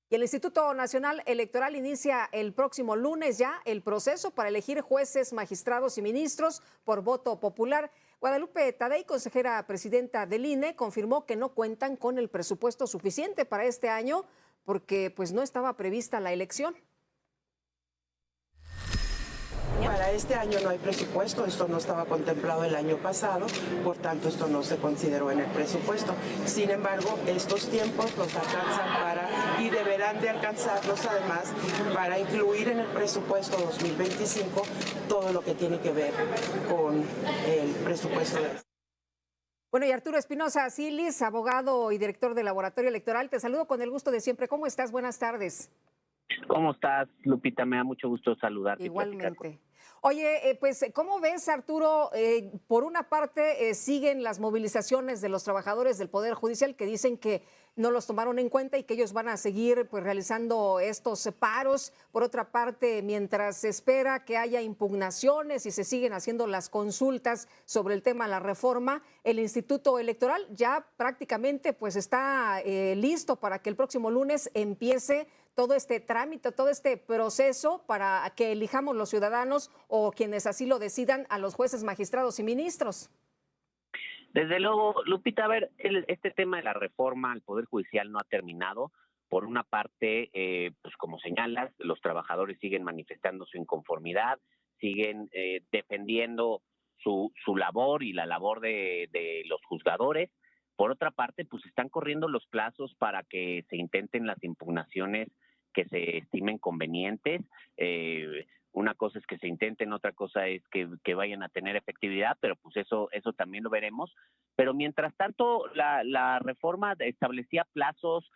Y el Instituto Nacional Electoral inicia el próximo lunes ya el proceso para elegir jueces, magistrados y ministros por voto popular. Guadalupe Tadei, consejera presidenta del INE, confirmó que no cuentan con el presupuesto suficiente para este año porque pues no estaba prevista la elección. Para este año no hay presupuesto, esto no estaba contemplado el año pasado, por tanto esto no se consideró en el presupuesto. Sin embargo, estos tiempos nos alcanzan y deberán de alcanzarlos además para incluir en el presupuesto 2025 todo lo que tiene que ver con el presupuesto de... Bueno, y Arturo Espinosa Silis, abogado y director del Laboratorio Electoral, te saludo con el gusto de siempre. ¿Cómo estás? Buenas tardes. ¿Cómo estás, Lupita? Me da mucho gusto saludarte y platicar Igualmente. Oye, pues, ¿cómo ves, Arturo? Por una parte, siguen las movilizaciones de los trabajadores del Poder Judicial que dicen que no los tomaron en cuenta y que ellos van a seguir pues, realizando estos paros. Por otra parte, mientras se espera que haya impugnaciones y se siguen haciendo las consultas sobre el tema de la reforma, el Instituto Electoral ya prácticamente pues, está listo para que el próximo lunes empiece todo este trámite, todo este proceso para que elijamos los ciudadanos o quienes así lo decidan a los jueces, magistrados y ministros. Desde luego, Lupita, a ver, este tema de la reforma al Poder Judicial no ha terminado. Por una parte, pues como señalas, los trabajadores siguen manifestando su inconformidad, siguen defendiendo su labor y la labor de los juzgadores. Por otra parte, pues están corriendo los plazos para que se intenten las impugnaciones que se estimen convenientes. Una cosa es que se intenten, otra cosa es que vayan a tener efectividad, pero pues eso también lo veremos. Pero mientras tanto, la reforma establecía plazos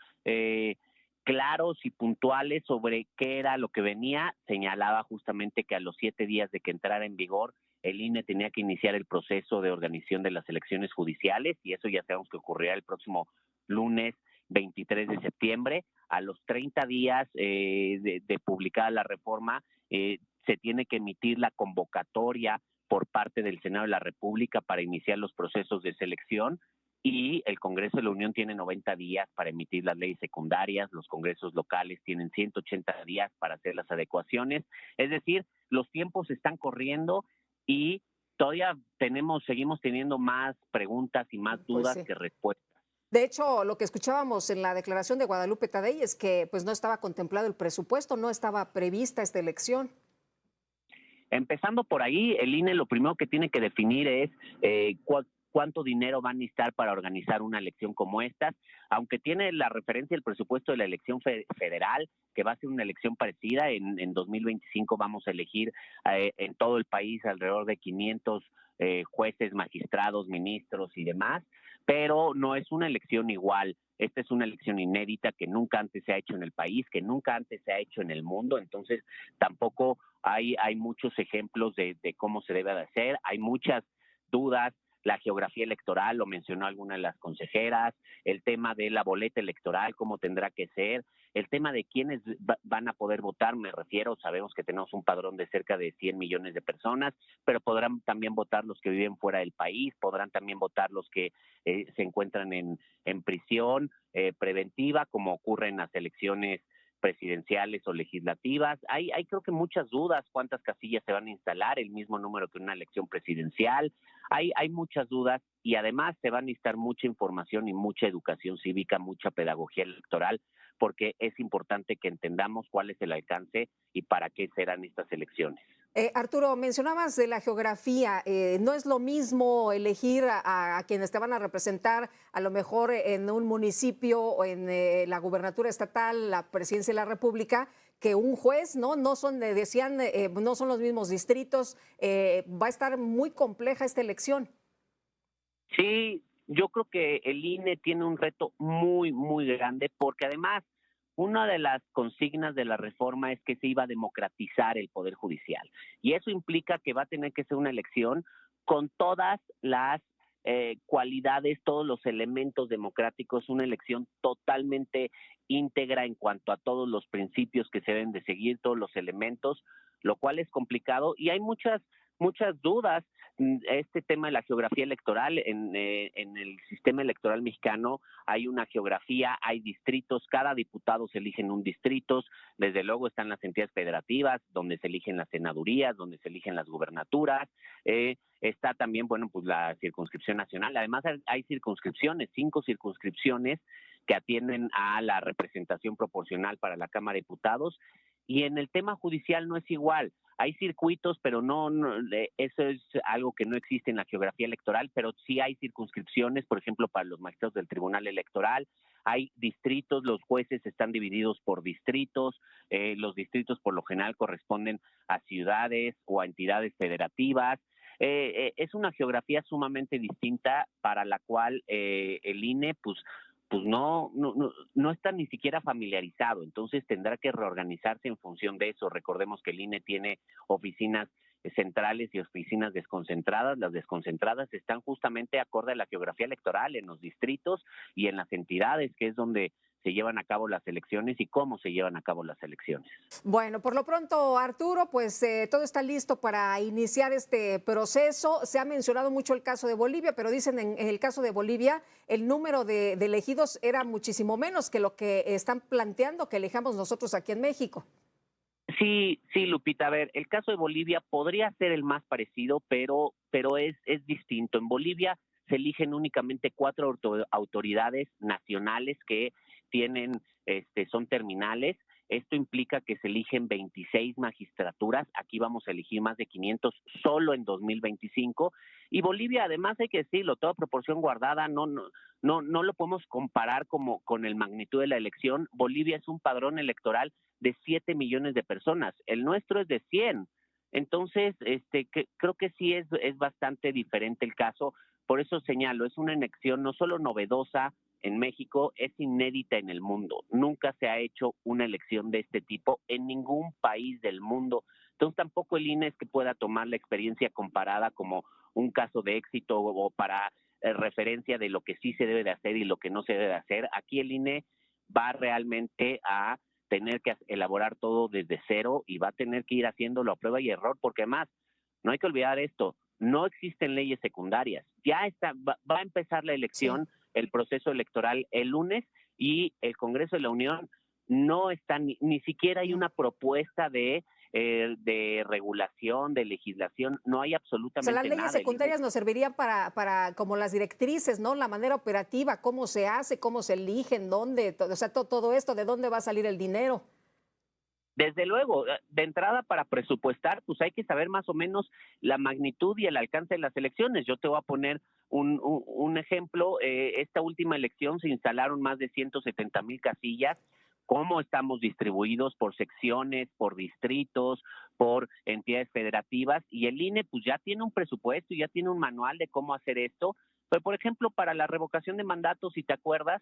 claros y puntuales sobre qué era lo que venía. Señalaba justamente que a los 7 días de que entrara en vigor, el INE tenía que iniciar el proceso de organización de las elecciones judiciales, y eso ya sabemos que ocurrirá el próximo lunes 23 de septiembre. A los 30 días de publicada la reforma, se tiene que emitir la convocatoria por parte del Senado de la República para iniciar los procesos de selección, y el Congreso de la Unión tiene 90 días para emitir las leyes secundarias, los congresos locales tienen 180 días para hacer las adecuaciones. Es decir, los tiempos están corriendo y todavía seguimos teniendo más preguntas y más Pues dudas sí. que respuestas. De hecho, lo que escuchábamos en la declaración de Guadalupe Tadei es que pues no estaba contemplado el presupuesto, no estaba prevista esta elección. Empezando por ahí, el INE lo primero que tiene que definir es cuánto dinero va a necesitar para organizar una elección como esta, aunque tiene la referencia del presupuesto de la elección federal, que va a ser una elección parecida. En 2025 vamos a elegir en todo el país alrededor de 500 jueces, magistrados, ministros y demás, pero no es una elección igual. Esta es una elección inédita que nunca antes se ha hecho en el país, que nunca antes se ha hecho en el mundo, entonces tampoco hay muchos ejemplos de cómo se debe de hacer, hay muchas dudas. La geografía electoral, lo mencionó alguna de las consejeras, el tema de la boleta electoral, cómo tendrá que ser, el tema de quiénes van a poder votar, me refiero, sabemos que tenemos un padrón de cerca de 100 millones de personas, pero podrán también votar los que viven fuera del país, podrán también votar los que se encuentran en prisión preventiva, como ocurre en las elecciones presidenciales o legislativas. Hay creo que muchas dudas, cuántas casillas se van a instalar, el mismo número que una elección presidencial. Hay muchas dudas, y además se va a necesitar mucha información y mucha educación cívica, mucha pedagogía electoral, porque es importante que entendamos cuál es el alcance y para qué serán estas elecciones. Arturo, mencionabas de la geografía, no es lo mismo elegir a quienes te van a representar a lo mejor en un municipio o en la gubernatura estatal, la presidencia de la República, que un juez, ¿no? No son, decían, no son los mismos distritos, va a estar muy compleja esta elección. Sí, yo creo que el INE tiene un reto muy, muy grande, porque además una de las consignas de la reforma es que se iba a democratizar el Poder Judicial, y eso implica que va a tener que ser una elección con todas las cualidades, todos los elementos democráticos, una elección totalmente íntegra en cuanto a todos los principios que se deben de seguir, todos los elementos, lo cual es complicado, y hay muchas dudas. Este tema de la geografía electoral, en el sistema electoral mexicano hay una geografía, hay distritos, cada diputado se elige en un distrito, desde luego están las entidades federativas, donde se eligen las senadurías, donde se eligen las gubernaturas, está también, bueno, pues la circunscripción nacional. Además hay circunscripciones, 5 circunscripciones que atienden a la representación proporcional para la Cámara de Diputados, y en el tema judicial no es igual. Hay circuitos, pero no, eso es algo que no existe en la geografía electoral, pero sí hay circunscripciones, por ejemplo, para los magistrados del Tribunal Electoral, hay distritos, los jueces están divididos por distritos, los distritos por lo general corresponden a ciudades o a entidades federativas. Es una geografía sumamente distinta para la cual el INE, pues no está ni siquiera familiarizado, entonces tendrá que reorganizarse en función de eso. Recordemos que el INE tiene oficinas centrales y oficinas desconcentradas. Las desconcentradas están justamente acorde a la geografía electoral en los distritos y en las entidades, que es donde se llevan a cabo las elecciones y cómo se llevan a cabo las elecciones. Bueno, por lo pronto, Arturo, pues todo está listo para iniciar este proceso. Se ha mencionado mucho el caso de Bolivia, pero dicen en el caso de Bolivia el número de elegidos era muchísimo menos que lo que están planteando que elijamos nosotros aquí en México. Sí, Lupita, a ver, el caso de Bolivia podría ser el más parecido, pero es distinto. En Bolivia se eligen únicamente 4 autoridades nacionales que son terminales. Esto implica que se eligen 26 magistraturas. Aquí vamos a elegir más de 500 solo en 2025. Y Bolivia, además, hay que decirlo, toda proporción guardada, no lo podemos comparar con el magnitud de la elección. Bolivia es un padrón electoral de 7 millones de personas. El nuestro es de 100. Entonces, creo que sí es bastante diferente el caso. Por eso señalo, es una elección no solo novedosa en México, es inédita en el mundo. Nunca se ha hecho una elección de este tipo en ningún país del mundo. Entonces tampoco el INE es que pueda tomar la experiencia comparada como un caso de éxito o para referencia de lo que sí se debe de hacer y lo que no se debe de hacer. Aquí el INE va realmente a tener que elaborar todo desde cero y va a tener que ir haciéndolo a prueba y error, porque además, no hay que olvidar esto, no existen leyes secundarias. Ya va a empezar la elección, sí, el proceso electoral el lunes, y el Congreso de la Unión no está, ni siquiera hay una propuesta de regulación, de legislación, no hay absolutamente nada. O sea, las leyes secundarias nos servirían para como las directrices, ¿no? La manera operativa, cómo se hace, cómo se eligen, dónde, o sea, todo esto, de dónde va a salir el dinero. Desde luego, de entrada para presupuestar, pues hay que saber más o menos la magnitud y el alcance de las elecciones. Yo te voy a poner un ejemplo. Esta última elección se instalaron más de 170,000 casillas. ¿Cómo estamos distribuidos por secciones, por distritos, por entidades federativas? Y el INE pues ya tiene un presupuesto y ya tiene un manual de cómo hacer esto. Pero, por ejemplo, para la revocación de mandatos, si te acuerdas,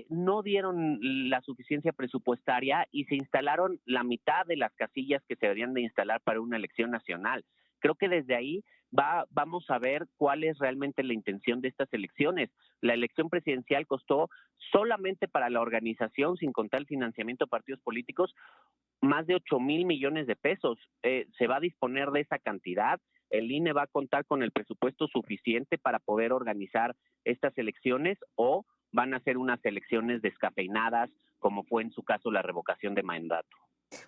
no dieron la suficiencia presupuestaria y se instalaron la mitad de las casillas que se deberían de instalar para una elección nacional. Creo que desde ahí vamos a ver cuál es realmente la intención de estas elecciones. La elección presidencial costó solamente para la organización, sin contar el financiamiento de partidos políticos, más de 8,000 millones de pesos. Se va a disponer de esa cantidad. El INE va a contar con el presupuesto suficiente para poder organizar estas elecciones, o van a ser unas elecciones descafeinadas, como fue en su caso la revocación de mandato.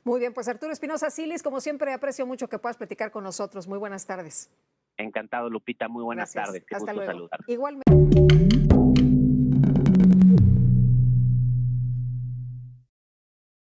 Muy bien, pues Arturo Espinosa Silis, como siempre, aprecio mucho que puedas platicar con nosotros. Muy buenas tardes. Encantado, Lupita. Muy buenas tardes. Qué Hasta gusto luego. saludar. Igualmente.